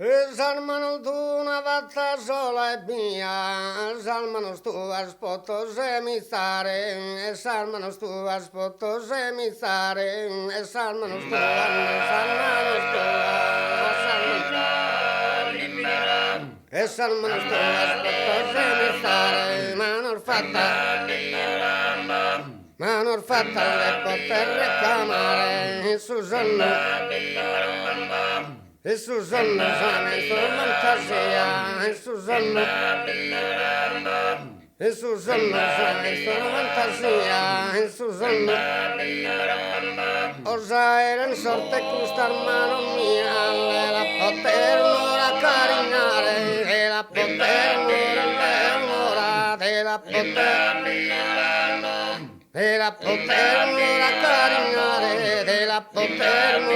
Esalmano tu una vazza sola e via, esalmano tu aspotto se mi stare, esalmano tu aspotto se mi stare, esalmano tu esalmano tu esalmano tu aspotto se mi stare, manor fatta le poter recamare, su e Susanna sana e fantasia, e Susanna sana e fantasia, e Susanna osa era in sorte custar mano mia, e la poterno la carinare, e la poterno l'ora, e la poterno la carinare, e la poterno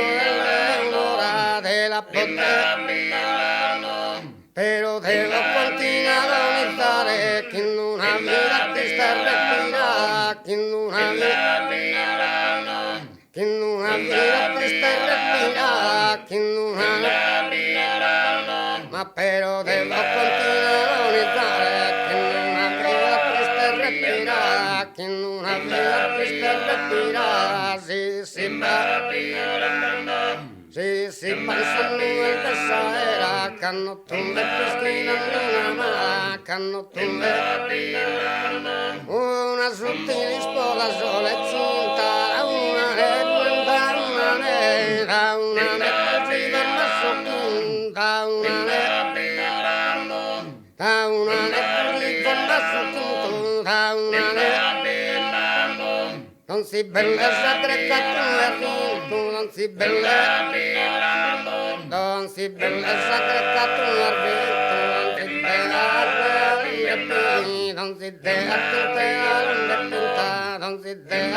l'ora, de la poter pero devo continuare a iniziare che in una vita triste e respirata, che in una vita triste e respirata, che in una ma però devo continuare a iniziare che in una vita triste e respirata, che in una vita triste e respirata, si pensano in questa era, canno tumbe pischina ma canno tumbe una sottile spola sola e cinta, una netta, una netta si ferma sottinta, una netta si ferma sottinta, una netta non si bellezza crecatura finto, non si bellezza crecatura finto, non si bellezza non si deve non si deve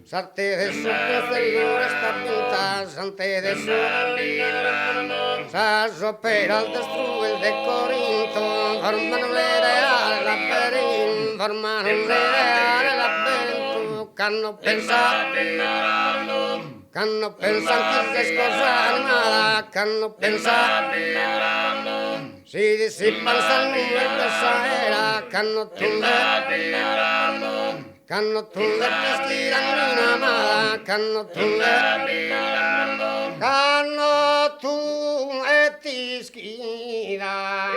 sarte de su cellura sta pinta, sante de su saso per al destrue de Corinto, formano l'ideale labirinto, formano l'ideale labirinto, canno pensato che se scosa nada, canno pensato si dissipa il sangue questa era, canno tumbe pischirano in amara, canno tu e ti schira.